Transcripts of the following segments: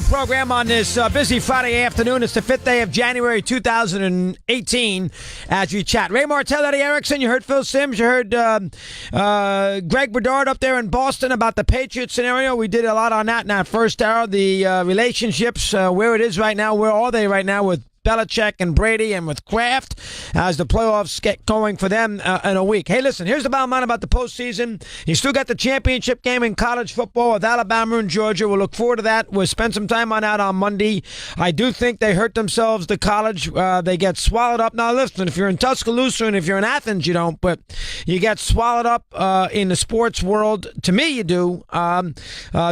Program on this busy Friday afternoon. It's the 5th day of January 2018 as we chat. Ray Martell, Eddie Erickson. You heard Phil Simms. You heard Greg Bedard up there in Boston about the Patriots scenario. We did a lot on that in that first hour. The relationships, where it is right now. Where are they right now with Belichick and Brady and with Kraft as the playoffs get going for them in a week. Hey, listen, here's the bottom line about the postseason. You still got the championship game in college football with Alabama and Georgia. We'll look forward to that. We'll spend some time on that on Monday. I do think they hurt themselves, the college. They get swallowed up. Now, listen, if you're in Tuscaloosa and if you're in Athens, you don't, but you get swallowed up in the sports world. To me, you do.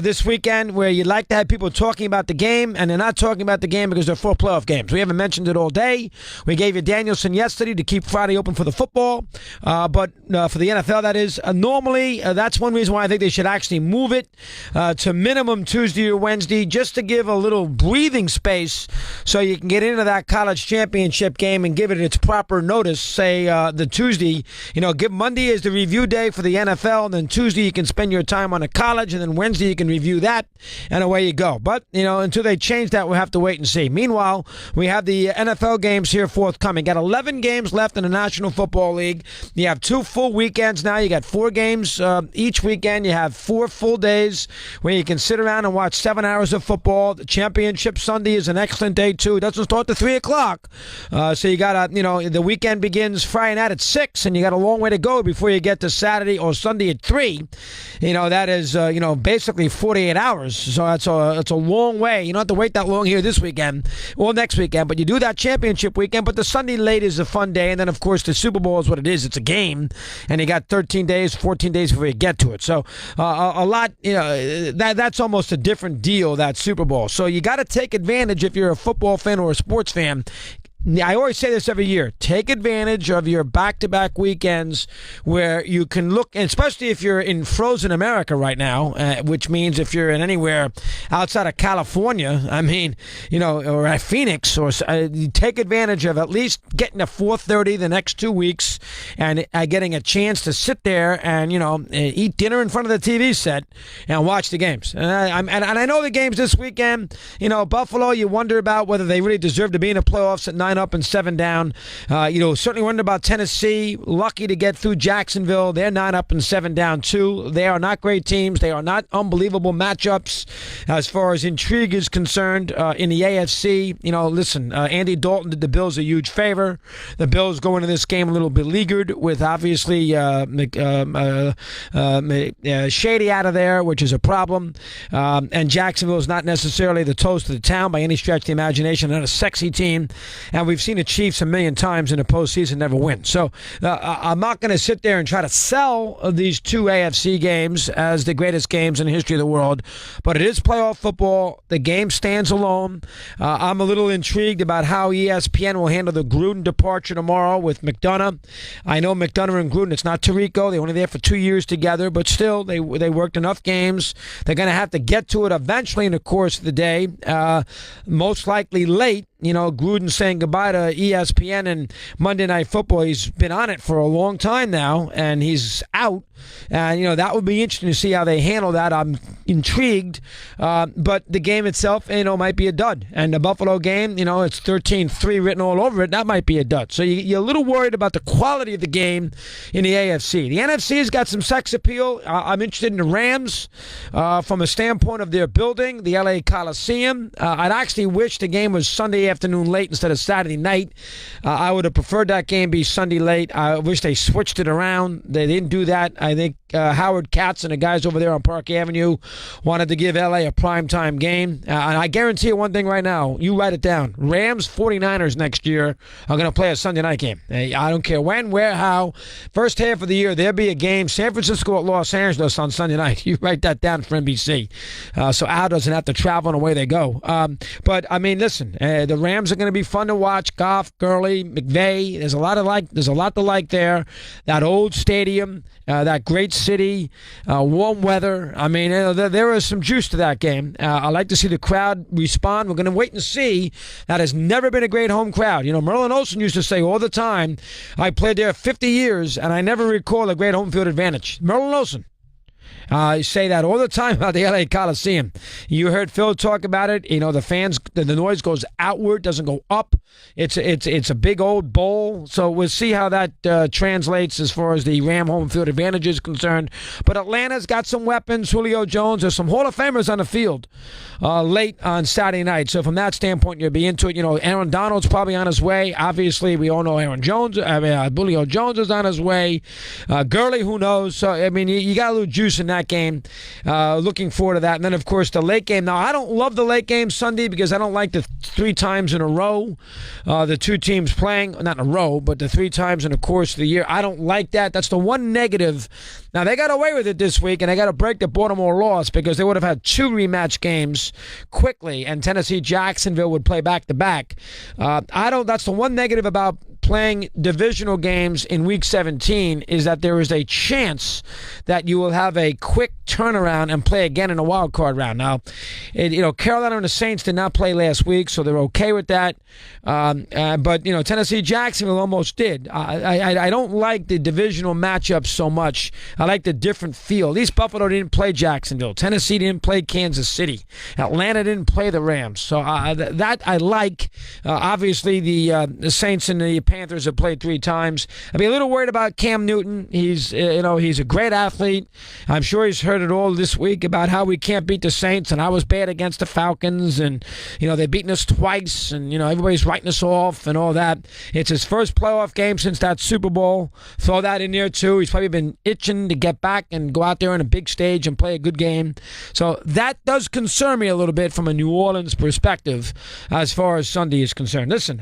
This weekend where you'd like to have people talking about the game, and they're not talking about the game because they're 4 playoff games. We haven't mentioned it all day. We gave you Danielson yesterday to keep Friday open for the football, but for the NFL, that is. Normally, that's one reason why I think they should actually move it to minimum Tuesday or Wednesday, just to give a little breathing space so you can get into that college championship game and give it its proper notice, say the Tuesday. Give Monday as the review day for the NFL, and then Tuesday you can spend your time on a college, and then Wednesday you can review that, and away you go. But, until they change that, we'll have to wait and see. Meanwhile, we have the NFL games here forthcoming. Got 11 games left in the National Football League. You have 2 full weekends now. You got 4 games each weekend. You have 4 full days where you can sit around and watch 7 hours of football. The championship Sunday is an excellent day, too. It doesn't start till 3 o'clock. So you got the weekend begins Friday night at 6, and you got a long way to go before you get to Saturday or Sunday at 3. That is, basically 48 hours. So that's a long way. You don't have to wait that long here this weekend or next weekend, but you do that championship weekend. But the Sunday late is a fun day, and then of course the Super Bowl is what it is. It's a game, and you got 13 days, 14 days before you get to it. So a lot, that's almost a different deal, that Super Bowl. So you got to take advantage if you're a football fan or a sports fan. I always say this every year. Take advantage of your back-to-back weekends where you can look, and especially if you're in frozen America right now, which means if you're in anywhere outside of California, or at Phoenix, or you take advantage of at least getting to 4:30 the next 2 weeks and getting a chance to sit there and, eat dinner in front of the TV set and watch the games. And I know the games this weekend, Buffalo, you wonder about whether they really deserve to be in the playoffs at 9 up and 7 down. Certainly wonder about Tennessee. Lucky to get through Jacksonville. They're 9 up and 7 down too. They are not great teams. They are not unbelievable matchups as far as intrigue is concerned in the AFC. Listen, Andy Dalton did the Bills a huge favor. The Bills go into this game a little beleaguered with obviously Shady out of there, which is a problem. And Jacksonville is not necessarily the toast of the town by any stretch of the imagination. Not a sexy team. And we've seen the Chiefs a million times in the postseason never win. So I'm not going to sit there and try to sell these 2 AFC games as the greatest games in the history of the world. But it is playoff football. The game stands alone. I'm a little intrigued about how ESPN will handle the Gruden departure tomorrow with McDonough. I know McDonough and Gruden, it's not Tirico. They were only there for 2 years together, but still, they worked enough games. They're going to have to get to it eventually in the course of the day, most likely late. Gruden saying goodbye to ESPN and Monday Night Football. He's been on it for a long time now, and he's out. And, that would be interesting to see how they handle that. I'm intrigued. But the game itself, might be a dud. And the Buffalo game, it's 13-3 written all over it. That might be a dud. So you're a little worried about the quality of the game in the AFC. The NFC has got some sex appeal. I'm interested in the Rams from a standpoint of their building, the LA Coliseum. I'd actually wish the game was Sunday afternoon late instead of Saturday night. I would have preferred that game be Sunday late. I wish they switched it around. They didn't do that. I think Howard Katz and the guys over there on Park Avenue wanted to give LA a primetime game. And I guarantee you one thing right now. You write it down. Rams 49ers next year are going to play a Sunday night game. I don't care when, where, how. First half of the year, there'll be a game. San Francisco at Los Angeles on Sunday night. You write that down for NBC. So Al doesn't have to travel and away they go. But, listen, the Rams are going to be fun to watch. Goff, Gurley, McVay. There's a lot to like there. That old stadium, that great city, warm weather. There is some juice to that game. I like to see the crowd respond. We're going to wait and see. That has never been a great home crowd. Merlin Olsen used to say all the time, I played there 50 years, and I never recall a great home field advantage. Merlin Olsen. I say that all the time about the LA Coliseum. You heard Phil talk about it. You know, the fans, the noise goes outward, doesn't go up. It's a big old bowl. So we'll see how that translates as far as the Ram home field advantage is concerned. But Atlanta's got some weapons. Julio Jones, there's some Hall of Famers on the field late on Saturday night. So from that standpoint, you'll be into it. You know, Aaron Donald's probably on his way. Obviously, we all know Julio Jones is on his way. Gurley, who knows? So, I mean, you got a little juice in that game. Looking forward to that. And then, of course, the late game. Now, I don't love the late game Sunday because I don't like the 3 times in a row the two teams playing. Not in a row, but the 3 times in the course of the year. I don't like that. That's the one negative. Now, they got away with it this week, and they got to break the Baltimore loss because they would have had 2 rematch games quickly, and Tennessee-Jacksonville would play back-to-back. That's the one negative about playing divisional games in Week 17 is that there is a chance that you will have a quick turnaround and play again in a wild card round. Now, Carolina and the Saints did not play last week, so they're okay with that. But Tennessee-Jacksonville almost did. I don't like the divisional matchups so much. I like the different feel. At least Buffalo didn't play Jacksonville. Tennessee didn't play Kansas City. Atlanta didn't play the Rams. So that I like. Obviously, the Saints and the Panthers have played 3 times. I'd be a little worried about Cam Newton. He's a great athlete. I'm sure he's heard it all this week about how we can't beat the Saints, and I was bad against the Falcons, and they've beaten us twice, and everybody's writing us off and all that. It's his first playoff game since that Super Bowl. Throw that in there too. He's probably been itching to get back and go out there on a big stage and play a good game. So that does concern me a little bit from a New Orleans perspective as far as Sunday is concerned. Listen,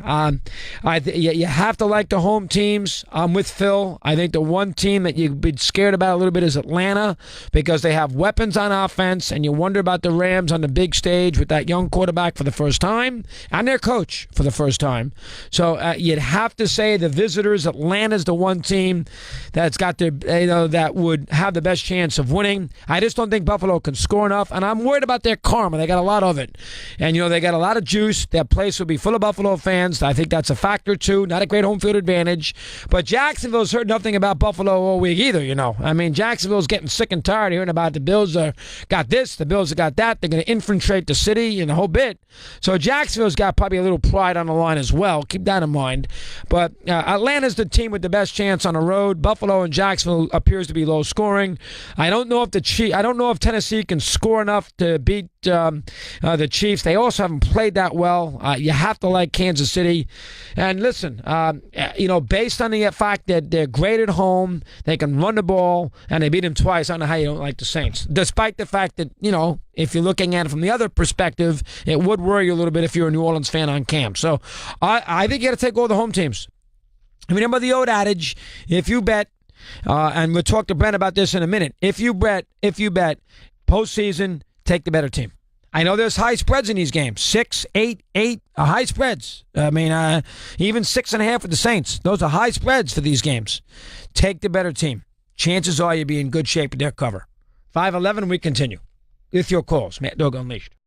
you have to like the home teams. I'm with Phil. I think the one team that you'd be scared about a little bit is Atlanta because they have weapons on offense, and you wonder about the Rams on the big stage with that young quarterback for the first time and their coach for the first time. So you'd have to say the visitors, Atlanta's the one team that's got that would have the best chance of winning. I just don't think Buffalo can score enough, and I'm worried about their karma. They got a lot of it, and they got a lot of juice. That place will be full of Buffalo fans. I think that's a factor too. Not a great home field advantage, but Jacksonville's heard nothing about Buffalo all week either. I mean, Jacksonville's getting sick and tired of hearing about the Bills got this, the Bills have got that. They're going to infiltrate the city and the whole bit. So Jacksonville's got probably a little pride on the line as well. Keep that in mind. But Atlanta's the team with the best chance on the road. Buffalo and Jacksonville appears to be low scoring. I don't know if Tennessee can score enough to beat the Chiefs. They also haven't played that well. You have to like Kansas City. And listen, based on the fact that they're great at home, they can run the ball, and they beat them twice, I don't know how you don't like the Saints. Despite the fact that, if you're looking at it from the other perspective, it would worry you a little bit if you're a New Orleans fan on Cam. So I think you got to take all the home teams. Remember the old adage, if you bet, and we'll talk to Brent about this in a minute, if you bet postseason, take the better team. I know there's high spreads in these games. 6, 8, 8, high spreads. I mean, even 6.5 for the Saints. Those are high spreads for these games. Take the better team. Chances are you'll be in good shape with their cover. 5:11, we continue with your calls. Mad Dog Unleashed.